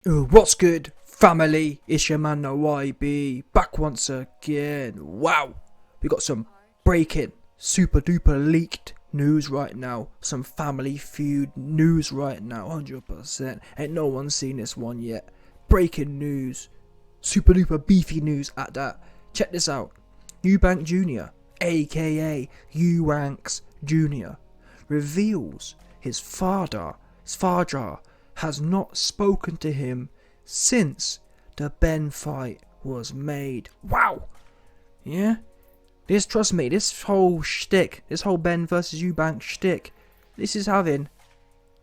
What's good, family? It's your man, the YB, back once again. Wow, we got some breaking, super duper leaked news right now. Some Family Feud news right now, 100%. Ain't no one seen this one yet. Breaking news, super duper beefy news at that. Check this out. Eubank Jr, aka Eubanks Jr, reveals his father has not spoken to him since the Benn fight was made. Wow! Yeah? Trust me, this whole shtick, this whole Benn versus Eubank shtick, this is having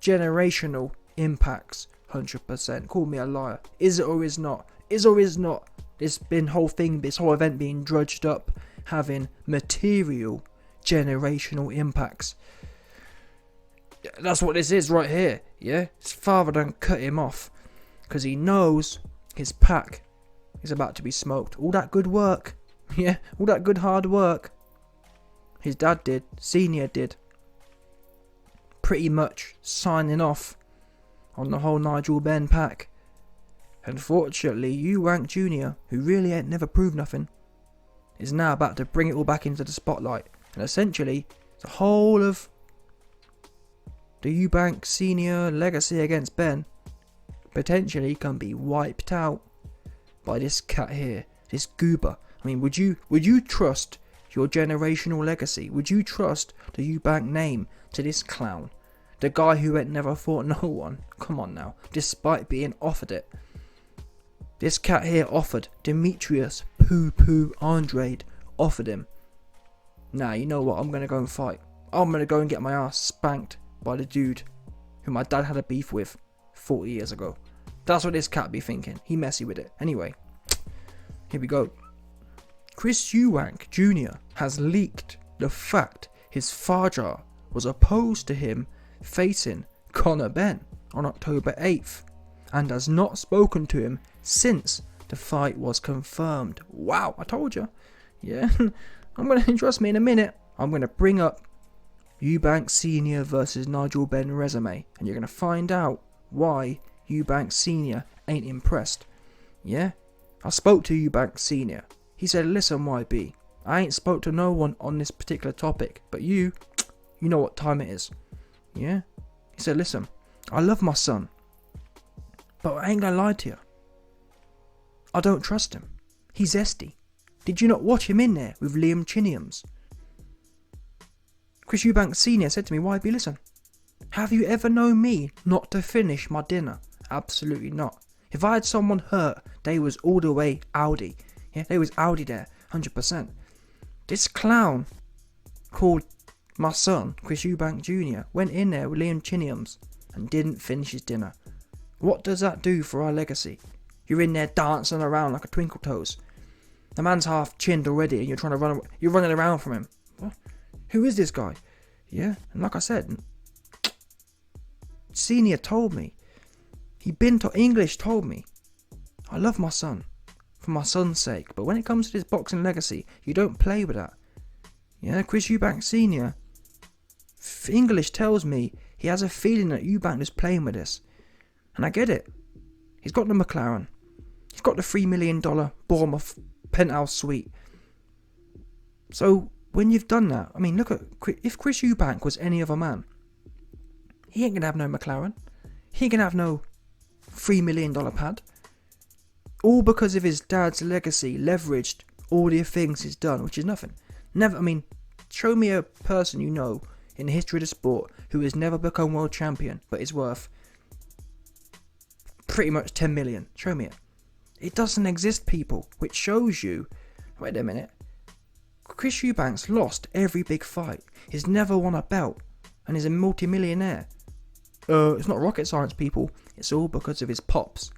generational impacts, 100%. Call me a liar. Is it or is not? Is or is not this whole event being drudged up, having material generational impacts? That's what this is right here, yeah? His father don't cut him off because he knows his pack is about to be smoked. All that good work, yeah, all that good hard work his dad did, Senior did, pretty much signing off on the whole Nigel Benn pack. Unfortunately, Eubank Jr, who really ain't never proved nothing, is now about to bring it all back into the spotlight. And essentially, the whole of the Eubank Senior legacy against Benn potentially can be wiped out by this cat here, this goober. I mean, would you trust your generational legacy? Would you trust the Eubank name to this clown? The guy who had never fought no one? Come on now, despite being offered it. This cat here offered Demetrius Poo Poo Andrade, offered him. Nah, you know what, I'm going to go and fight. I'm going to go and get my ass spanked by the dude who my dad had a beef with 40 years ago. That's what this cat be thinking. He messy with it. Anyway, here we go. Chris Eubank Jr. has leaked the fact his father was opposed to him facing Conor Benn on October 8th and has not spoken to him since the fight was confirmed. Wow, I told you. Yeah, trust me, in a minute, I'm going to bring up Eubank Senior versus Nigel Benn resume, and you're going to find out why Eubank Senior ain't impressed. Yeah? I spoke to Eubank Senior. He said, listen YB, I ain't spoke to no one on this particular topic, but you know what time it is. Yeah? He said, listen, I love my son, but I ain't going to lie to you. I don't trust him. He's zesty. Did you not watch him in there with Liam Chiniams? Chris Eubank Sr. said to me, YB, listen, have you ever known me not to finish my dinner? Absolutely not. If I had someone hurt, they was all the way Audi. Yeah, they was Audi there, 100%. This clown called my son, Chris Eubank Jr., went in there with Liam Chiniams and didn't finish his dinner. What does that do for our legacy? You're in there dancing around like a twinkle toes. The man's half chinned already and you're running around from him. What? Who is this guy? Yeah, and like I said, Senior told me. English told me. I love my son, for my son's sake, but when it comes to this boxing legacy, you don't play with that. Yeah, Chris Eubank Senior, English tells me he has a feeling that Eubank is playing with this. And I get it. He's got the McLaren. He's got the $3 million Bournemouth penthouse suite. So, when you've done that, I mean, look at, if Chris Eubank was any other man, he ain't going to have no McLaren. He ain't going to have no $3 million pad. All because of his dad's legacy leveraged all the things he's done, which is nothing. Show me a person you know in the history of the sport who has never become world champion, but is worth pretty much 10 million. Show me it. It doesn't exist, people, which shows you, wait a minute, Chris Eubank's lost every big fight. He's never won a belt and is a multi-millionaire. It's not rocket science, people. It's all because of his pops.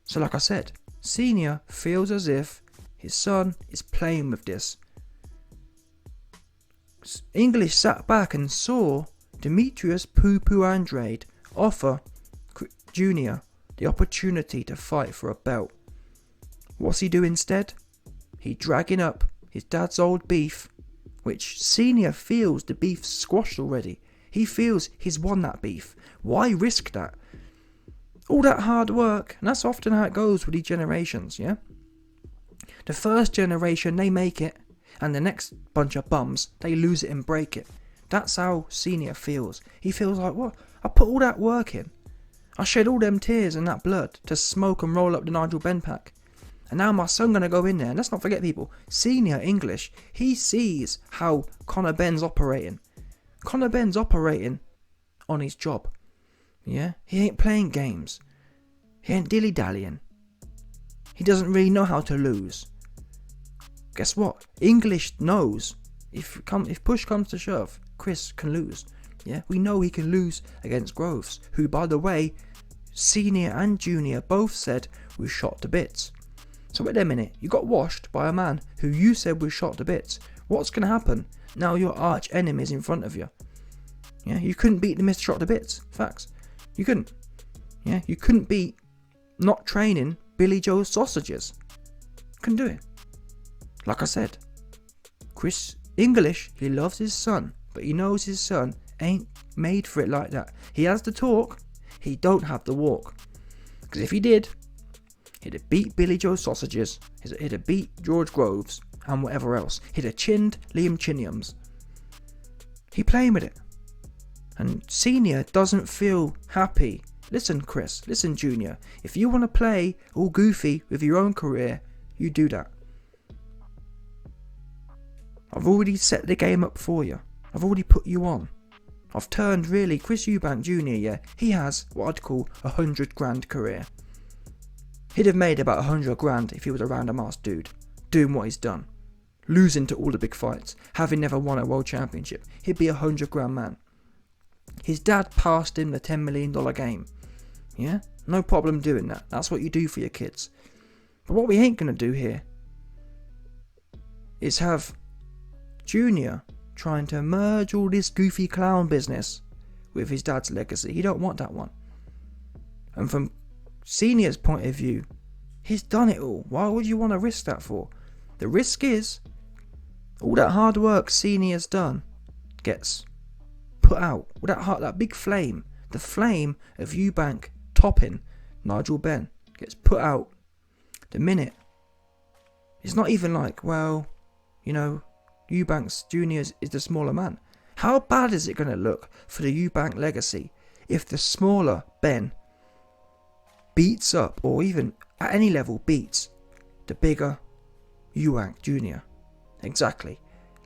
So like I said, Senior feels as if his son is playing with this. English sat back and saw Demetrius Poo Poo Andrade offer Jr. the opportunity to fight for a belt. What's he do instead? He dragging up his dad's old beef, which Senior feels the beef's squashed already. He feels he's won that beef. Why risk that? All that hard work, and that's often how it goes with these generations, yeah? The first generation, they make it, and the next bunch of bums, they lose it and break it. That's how Senior feels. He feels like, what? I put all that work in. I shed all them tears and that blood to smoke and roll up the Nigel Benn pack. And now my son gonna go in there, and let's not forget people, Senior English, he sees how Conor Benn's operating. Conor Benn's operating on his job. Yeah? He ain't playing games. He ain't dilly-dallying. He doesn't really know how to lose. Guess what? English knows if push comes to shove, Chris can lose. Yeah? We know he can lose against Groves, who, by the way, Senior and Junior both said was shot to bits. So wait a minute, you got washed by a man who you said was shot to bits. What's going to happen? Now your arch enemy's in front of you. Yeah, you couldn't beat the Mr. Shot to bits. Facts. You couldn't. Yeah, you couldn't beat not training Billy Joe's sausages. Couldn't do it. Like I said, Chris English, he loves his son, but he knows his son ain't made for it like that. He has the talk, he don't have the walk. Because if he did, he'd have beat Billy Joe's sausages, he'd have beat George Groves, and whatever else. He'd have chinned Liam Chinniams. He playing with it. And Senior doesn't feel happy. Listen, Chris, listen, Junior. If you want to play all goofy with your own career, you do that. I've already set the game up for you. I've already put you on. I've turned really Chris Eubank Jr, yeah, he has what I'd call a 100 grand career. He'd have made about 100 grand if he was a random ass dude, doing what he's done. Losing to all the big fights, having never won a world championship. He'd be a 100 grand man. His dad passed him the $10 million game. Yeah? No problem doing that. That's what you do for your kids. But what we ain't going to do here is have Junior trying to merge all this goofy clown business with his dad's legacy. He don't want that one. And from Senior's point of view, he's done it all. Why would you want to risk that for? The risk is all that hard work Senior's done gets put out. All that big flame, the flame of Eubank topping Nigel Benn, gets put out the minute. It's not even like, well, you know, Eubank Jr is the smaller man. How bad is it going to look for the Eubank legacy if the smaller Ben beats up, or even at any level beats, the bigger Eubank Jr? Exactly.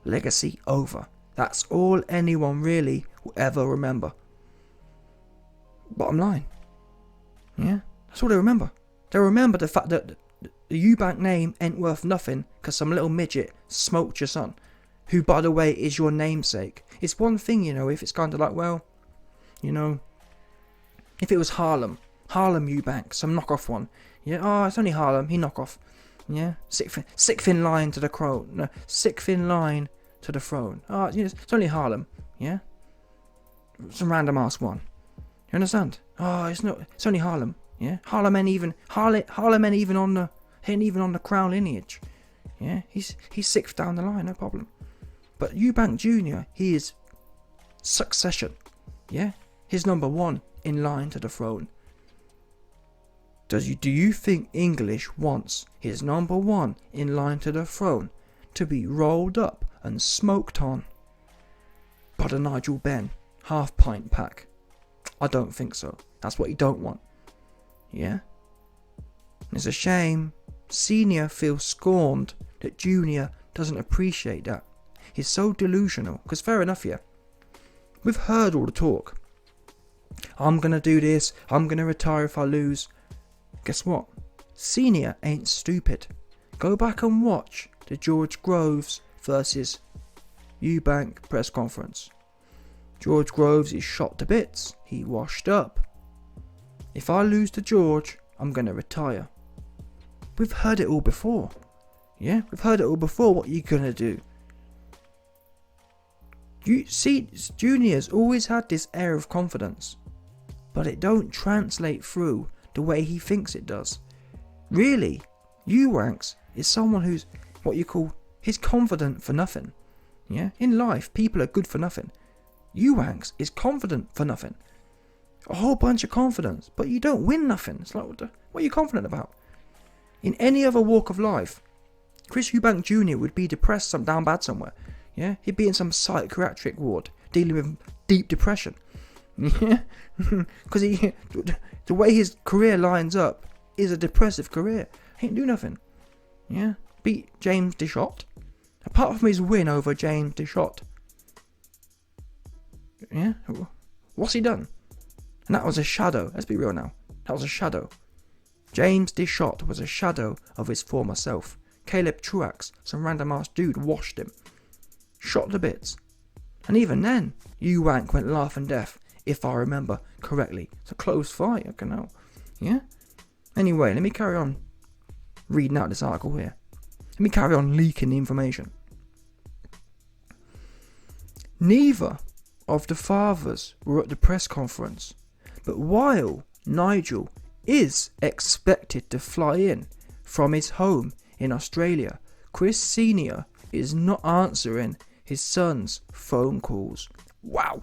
Legacy over. That's all anyone really will ever remember. Bottom line. Yeah? That's all they remember. They remember the fact that the Eubank name ain't worth nothing because some little midget smoked your son, who, by the way, is your namesake. It's one thing, you know, if it's kind of like, well, you know, if it was Harlem Eubank, some knockoff one. Yeah, oh, it's only Harlem, he knockoff. Yeah, sixth in line to the throne. No, sixth in line to the throne. Oh, you know, it's only Harlem. Yeah, some random ass one. You understand? Oh, it's only Harlem. Yeah, Harlem ain't even on the crown lineage. Yeah, he's sixth down the line, no problem. But Eubank Jr, he is succession. Yeah, he's number one in line to the throne. Do you think English wants his number one in line to the throne to be rolled up and smoked on by the Nigel Benn half pint pack? I don't think so. That's what you don't want. Yeah? It's a shame Senior feels scorned that Junior doesn't appreciate that. He's so delusional. Because fair enough, yeah. We've heard all the talk. I'm going to do this. I'm going to retire if I lose. Guess what? Senior ain't stupid. Go back and watch the George Groves versus Eubank press conference. George Groves is shot to bits. He washed up. If I lose to George, I'm going to retire. We've heard it all before. Yeah, we've heard it all before. What are you going to do? You see, Junior's always had this air of confidence, but it don't translate through the way he thinks it does. Really, Eubanks is someone who's what you call, he's confident for nothing. Yeah, in life, people are good for nothing. Eubanks is confident for nothing. A whole bunch of confidence, but you don't win nothing. It's like, what are you confident about? In any other walk of life, Chris Eubank Jr. would be depressed down bad somewhere. Yeah, he'd be in some psychiatric ward dealing with deep depression. Yeah, because the way his career lines up is a depressive career. He ain't do nothing. Yeah, beat James DISOWNED. Apart from his win over James DISOWNED. Yeah, what's he done? And that was a shadow. Let's be real now. That was a shadow. James DISOWNED was a shadow of his former self. Caleb Truax, some random ass dude, washed him. Shot to bits. And even then, Eubank went laughing deaf, if I remember correctly. It's a close fight, I can know. Yeah? Anyway, let me carry on reading out this article here. Let me carry on leaking the information. Neither of the fathers were at the press conference, but while Nigel is expected to fly in from his home in Australia, Chris Sr. is not answering his son's phone calls. Wow.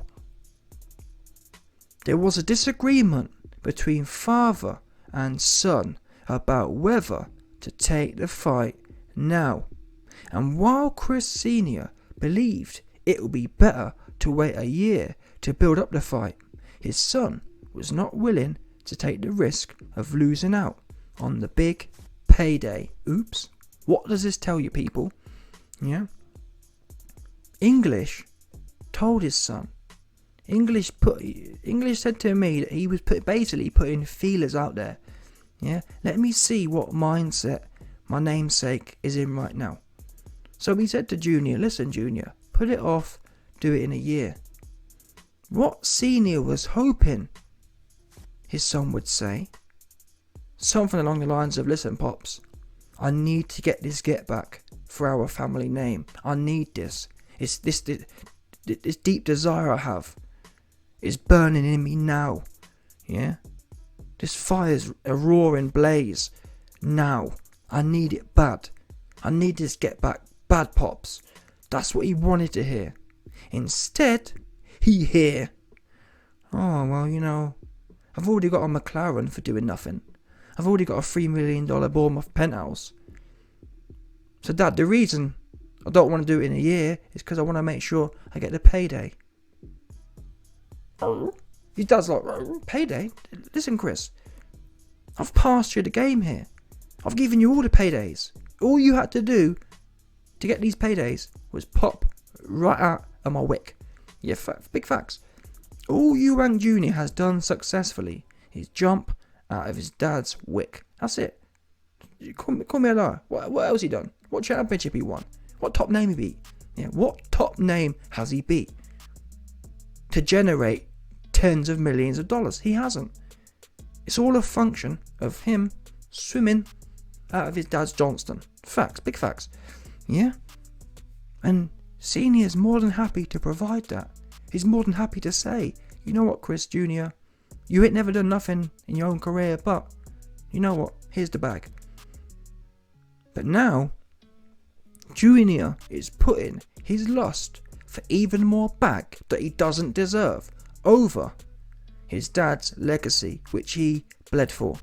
There was a disagreement between father and son about whether to take the fight now. And while Chris Sr. believed it would be better to wait a year to build up the fight, his son was not willing to take the risk of losing out on the big payday. Oops. What does this tell you, people? Yeah. English told his son. English said to me that he was basically putting feelers out there. Yeah. Let me see what mindset my namesake is in right now. So he said to Junior, listen, Junior, put it off, do it in a year. What Senior was hoping his son would say, something along the lines of, listen, Pops, I need to get this get back for our family name. I need this. It's this deep desire I have is burning in me now. Yeah? This fire's a roaring blaze now. I need it bad. I need this get back bad, Pops. That's what he wanted to hear. Instead, he hear, oh, well, you know, I've already got a McLaren for doing nothing. I've already got a $3 million Bournemouth penthouse. So, Dad, the reason I don't want to do it in a year is because I want to make sure I get the payday. His dad's like, payday? Listen, Chris, I've passed you the game here. I've given you all the paydays. All you had to do to get these paydays was pop right out of my wick. Yeah, big facts. All Eubank Jr. has done successfully is jump out of his dad's wick. That's it. Call me a liar. What else he done? What championship he won? What top name he beat? Yeah, what top name has he beat to generate tens of millions of dollars? He hasn't. It's all a function of him swimming out of his dad's Johnston. Facts, big facts. Yeah? And Senior's more than happy to provide that. He's more than happy to say, you know what, Chris Jr., you ain't never done nothing in your own career, but you know what, here's the bag. But now, Junior is putting his lust for even more bag that he doesn't deserve over his dad's legacy, which he bled for.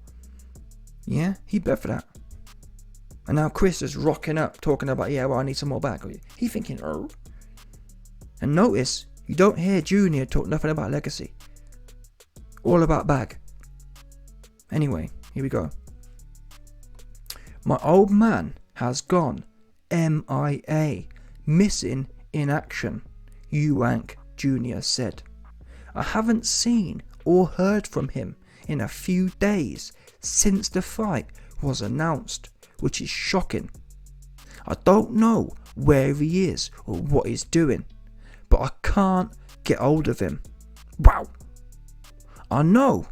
Yeah, he bled for that. And now Chris is rocking up, talking about, yeah, well, I need some more bag. He thinking, oh. And notice, you don't hear Junior talk nothing about legacy. All about bag. Anyway, here we go. My old man has gone MIA, missing in action, Eubank Jr. said. I haven't seen or heard from him in a few days since the fight was announced, which is shocking. I don't know where he is or what he's doing, but I can't get hold of him. Wow. I know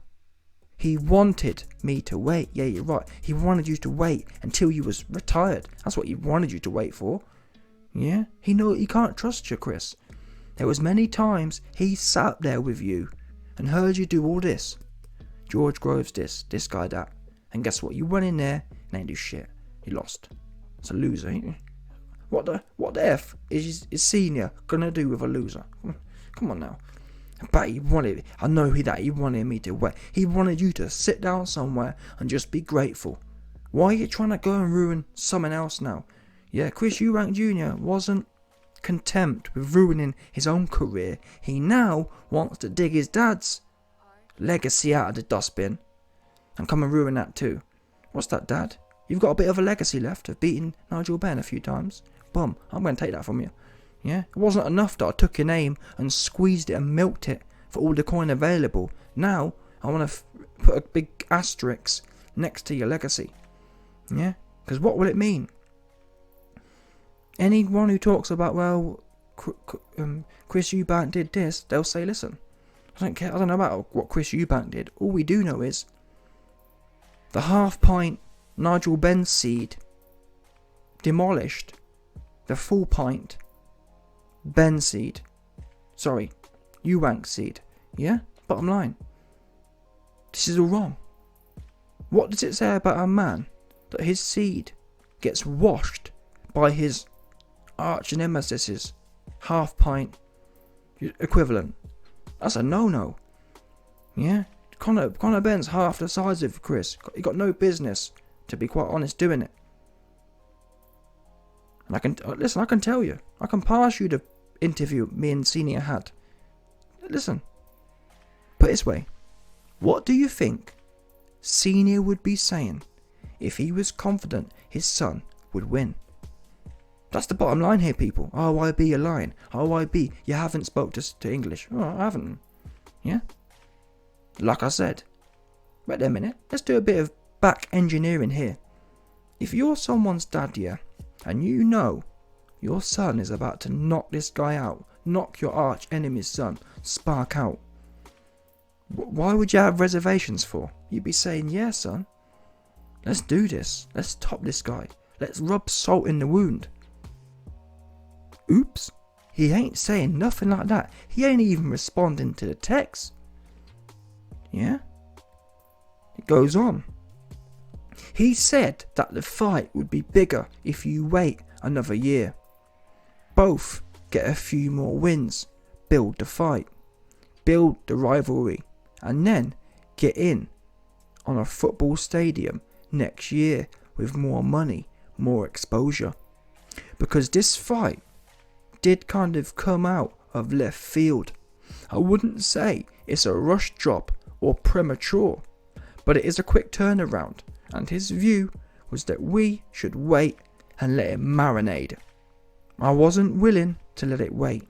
he wanted me to wait. Yeah, you're right. He wanted you to wait until you was retired. That's what he wanted you to wait for. Yeah, he can't trust you, Chris. There was many times he sat there with you and heard you do all this. George Groves this guy that. And guess what? You went in there and ain't do shit. You lost. It's a loser, ain't you? What the F is Senior gonna do with a loser? Come on now. But I know that he wanted me to wait. He wanted you to sit down somewhere and just be grateful. Why are you trying to go and ruin someone else now? Yeah, Chris Eubank Jr. wasn't content with ruining his own career. He now wants to dig his dad's legacy out of the dustbin and come and ruin that too. What's that, Dad? You've got a bit of a legacy left of beating Nigel Benn a few times. Bum, I'm going to take that from you. Yeah, it wasn't enough that I took your name and squeezed it and milked it for all the coin available. Now I want to put a big asterisk next to your legacy. Yeah, because what will it mean? Anyone who talks about, well, Chris Eubank did this, they'll say, listen, I don't care. I don't know about what Chris Eubank did. All we do know is the half-pint Nigel Benn seed demolished the full-pint Ben seed. Sorry, Eubank seed. Yeah? Bottom line. This is all wrong. What does it say about a man that his seed gets washed by his arch nemesis's half-pint equivalent? That's a no-no. Yeah? Conor Benn's half the size of Chris. He got no business, to be quite honest, doing it. And I can tell you. I can pass you the interview me and Senior had. Listen. Put it this way. What do you think Senior would be saying if he was confident his son would win? That's the bottom line here, people. OIB, you're lying. OIB, you haven't spoke to English. Oh, I haven't. Yeah? Like I said. Wait a minute. Let's do a bit of back engineering here. If you're someone's dad, yeah, and you know your son is about to knock this guy out, knock your arch enemy's son, spark out, why would you have reservations for? You'd be saying, yeah, son, let's do this. Let's top this guy. Let's rub salt in the wound. Oops, he ain't saying nothing like that. He ain't even responding to the text. Yeah? It goes on. He said that the fight would be bigger if you wait another year. Both get a few more wins, build the fight, build the rivalry, and then get in on a football stadium next year with more money, more exposure. Because this fight did kind of come out of left field. I wouldn't say it's a rush job or premature, but it is a quick turnaround, and his view was that we should wait and let it marinate. I wasn't willing to let it wait.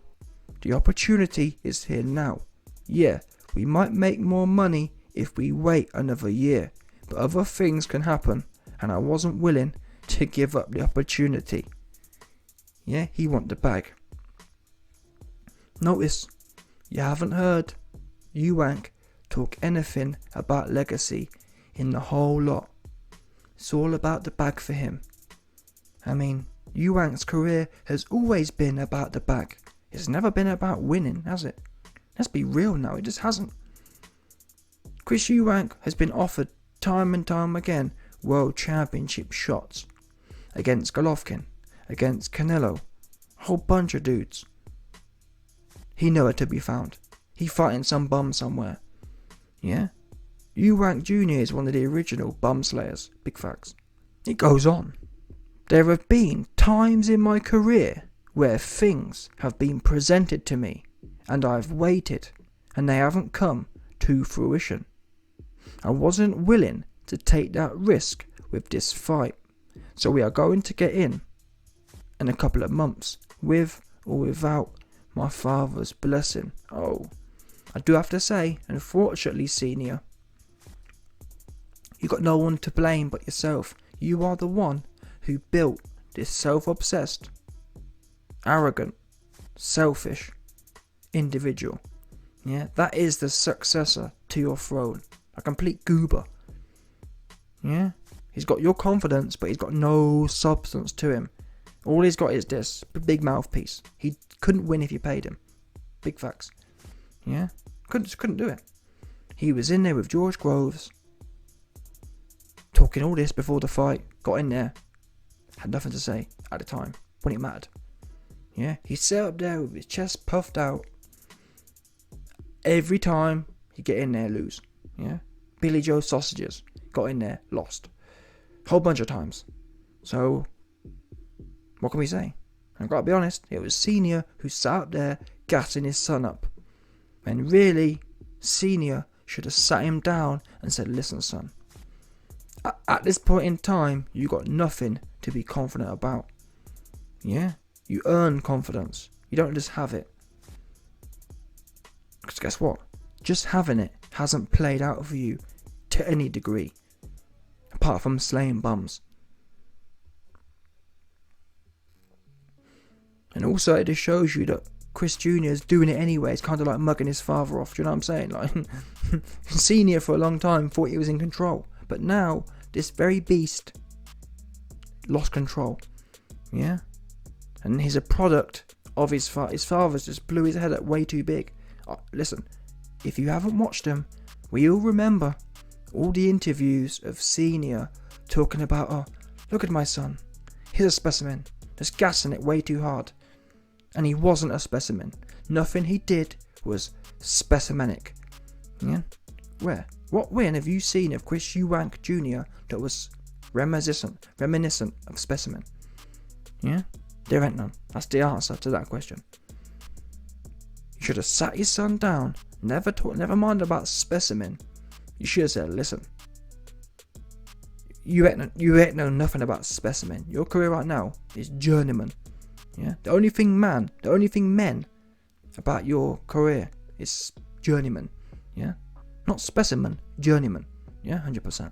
The opportunity is here now. Yeah, we might make more money if we wait another year, but other things can happen, and I wasn't willing to give up the opportunity. Yeah, he want the bag. Notice, you haven't heard Eubank talk anything about legacy in the whole lot. It's all about the bag for him. I mean, Eubank's career has always been about the bag. It's never been about winning, has it? Let's be real now, it just hasn't. Chris Eubank has been offered time and time again world championship shots against Golovkin, against Canelo, a whole bunch of dudes. He nowhere to be found. He fighting some bum somewhere. Yeah? Eubank Jr is one of the original bum slayers. Big facts. It goes on. There have been times in my career where things have been presented to me and I've waited and they haven't come to fruition. I wasn't willing to take that risk with this fight. So we are going to get in a couple of months, with or without my father's blessing. Oh, I do have to say, unfortunately, Senior, you got no one to blame but yourself. You are the one who built this self-obsessed, arrogant, selfish individual. Yeah, that is the successor to your throne. A complete goober. Yeah, he's got your confidence, but he's got no substance to him. All he's got is this big mouthpiece. He couldn't win if you paid him. Big facts. Yeah, couldn't do it. He was in there with George Groves, talking all this before the fight. Got in there, had nothing to say at the time when it mattered. Yeah, he sat up there with his chest puffed out, Every time he get in there, lose. Yeah, Billy Joe Sausages got in there, lost. Whole bunch of times. So, what can we say? I've got to be honest, it was Senior who sat up there gassing his son up. And really, Senior should have sat him down and said, listen son, at this point in time, you got nothing to be confident about. Yeah? You earn confidence. You don't just have it. Because guess what? Just having it hasn't played out for you to any degree. Apart from slaying bums. And also it just shows you that Chris Jr. is doing it anyway. It's kind of like mugging his father off. Do you know what I'm saying? Like, Senior for a long time thought he was in control. But now, this very beast lost control. Yeah? And he's a product of his father. His father's just blew his head up way too big. Listen, if you haven't watched them, we all remember all the interviews of Senior talking about, oh, look at my son. He's a specimen. Just gassing it way too hard. And he wasn't a specimen. Nothing he did was specimenic. Yeah? Where? What win have you seen of Chris Eubank Jr. that was reminiscent of specimen? Yeah? There ain't none. That's the answer to that question. You should have sat your son down. Never mind about specimen. You should have said, listen. You ain't know nothing about specimen. Your career right now is journeyman. Yeah? The only thing men about your career is journeyman. Yeah? Not specimen, journeyman. Yeah, 100%.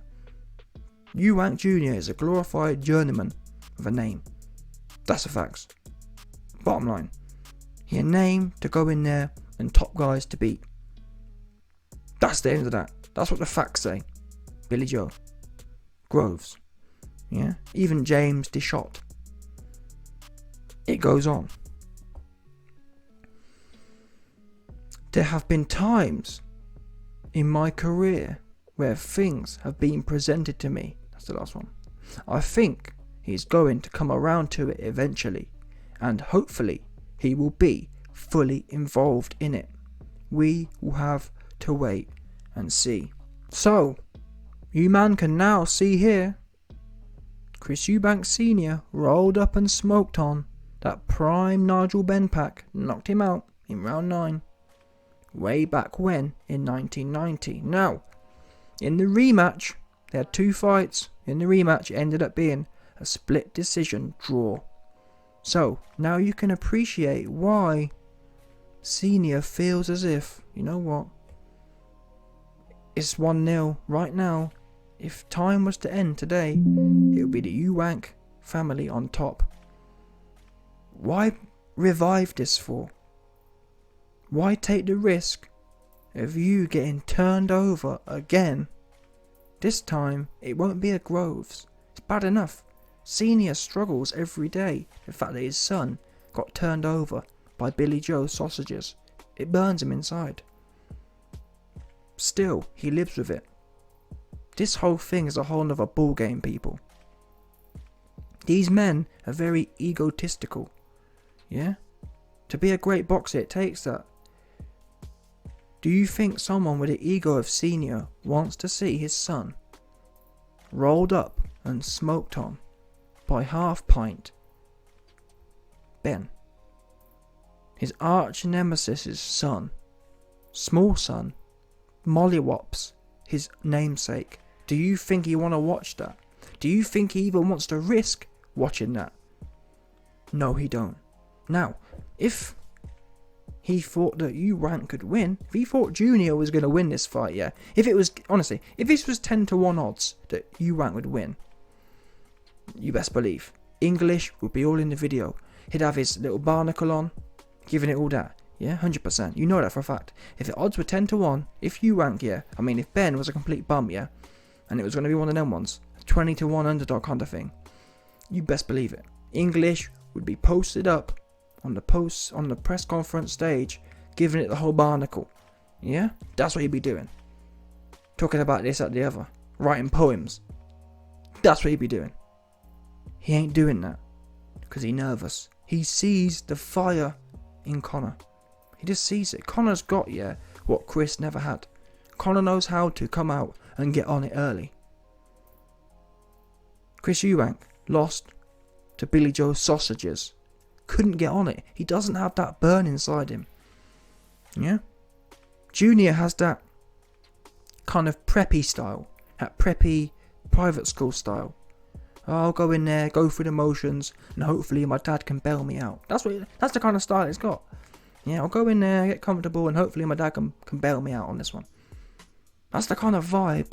Eubank Jr. is a glorified journeyman with a name. That's the facts. Bottom line. He a name to go in there and top guys to beat. That's the end of that. That's what the facts say. Billy Joe. Groves. Yeah? Even James DeShot. It goes on. There have been times in my career where things have been presented to me. That's the last one. I think he's going to come around to it eventually, and hopefully he will be fully involved in it. We will have to wait and see. So, you man can now see here, Chris Eubank Sr. rolled up and smoked on that prime Nigel Benn pack, knocked him out in round 9. Way back when, in 1990. Now, in the rematch, they had 2 fights. In the rematch, it ended up being a split decision draw. So, now you can appreciate why Senior feels as if, you know what, it's 1-0 right now. If time was to end today, it would be the Eubank family on top. Why revive this for? Why take the risk of you getting turned over again? This time, it won't be a Groves. It's bad enough. Senior struggles every day. The fact that his son got turned over by Billy Joe Sausages. It burns him inside. Still, he lives with it. This whole thing is a whole nother ball game, people. These men are very egotistical. Yeah? To be a great boxer, it takes that. Do you think someone with the ego of Senior wants to see his son rolled up and smoked on by half pint Ben? His arch nemesis' son, small son, mollywops his namesake. Do you think he want to watch that? Do you think he even wants to risk watching that? No, he don't. Now, if he thought that Eubank could win, if he thought Junior was going to win this fight, yeah, if it was, honestly, if this was 10-1 odds that Eubank would win, you best believe, English would be all in the video. He'd have his little barnacle on, giving it all that. Yeah, 100%. You know that for a fact. If the odds were 10-1, if Eubank, yeah, I mean, if Ben was a complete bum, yeah, and it was going to be one of them ones, 20-1 underdog kind of thing, you best believe it. English would be posted up on the press conference stage, giving it the whole barnacle. Yeah, that's what he'd be doing. Talking about this, that, the other, writing poems. That's what he'd be doing. He ain't doing that because he's nervous. He sees the fire in Conor. He just sees it. Conor's got, yeah, what Chris never had. Conor knows how to come out and get on it early. Chris Eubank lost to Billy Joe Sausages. Couldn't get on it. He doesn't have that burn inside him. Yeah? Junior has that kind of preppy style. That preppy private school style. I'll go in there, go through the motions, and hopefully my dad can bail me out. That's the kind of style it's got. Yeah, I'll go in there, get comfortable, and hopefully my dad can bail me out on this one. That's the kind of vibe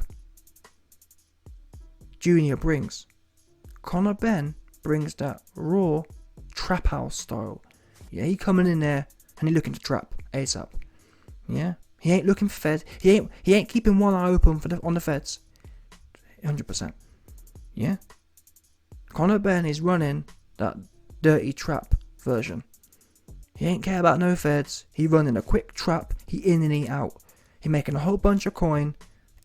Junior brings. Conor Benn brings that raw trap house style. Yeah, he coming in there and he looking to trap ASAP. Yeah, he ain't looking for feds. He ain't keeping one eye open on the feds. 100%. Yeah. Conor Benn is running that dirty trap version. He ain't care about no feds. He running a quick trap. He in and he out. He making a whole bunch of coin.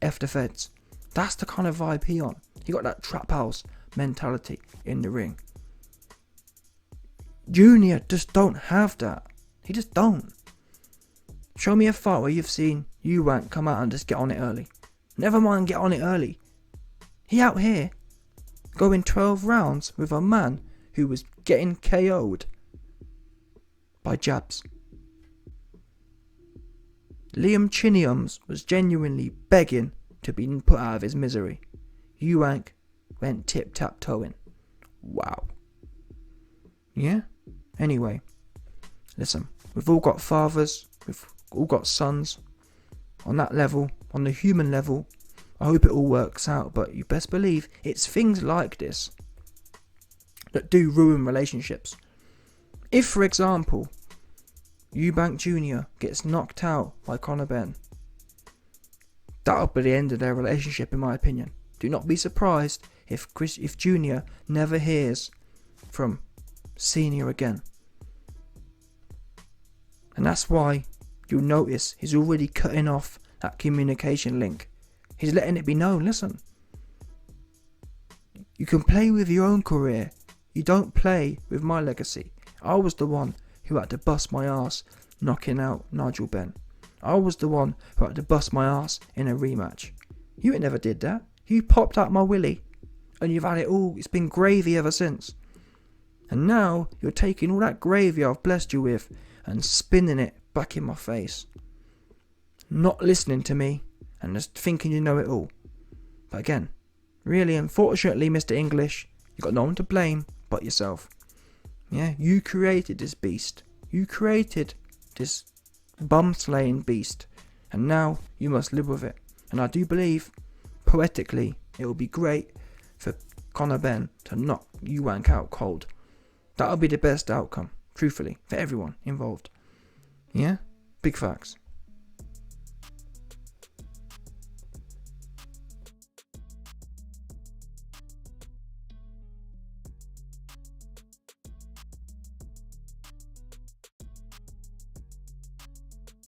F the feds. That's the kind of vibe he on. He got that trap house mentality in the ring. Junior just don't have that. He just don't. Show me a fight where you've seen Eubank come out and just get on it early. Never mind get on it early. He out here going 12 rounds with a man who was getting KO'd by jabs. Liam Chiniums was genuinely begging to be put out of his misery. Eubank went tip-tap-toeing. Wow. Yeah? Anyway, listen, we've all got fathers, we've all got sons. On that level, on the human level, I hope it all works out, but you best believe it's things like this that do ruin relationships. If, for example, Eubank Jr. gets knocked out by Conor Benn, that'll be the end of their relationship, in my opinion. Do not be surprised if Junior never hears from Senior again. And that's why you'll notice he's already cutting off that communication link. He's letting it be known, listen, you can play with your own career. You don't play with my legacy. I was the one who had to bust my ass knocking out Nigel Benn. I was the one who had to bust my ass in a rematch. You ain't never did that. You popped out my willy and you've had it all. It's been gravy ever since. And now you're taking all that gravy I've blessed you with and spinning it back in my face. Not listening to me and just thinking you know it all. But again, really, unfortunately, Mr. English, you got no one to blame but yourself. Yeah, you created this beast. You created this bum-slaying beast. And now you must live with it. And I do believe, poetically, it will be great for Conor Benn to knock Eubank out cold. That'll be the best outcome, truthfully, for everyone involved. Yeah? Big facts.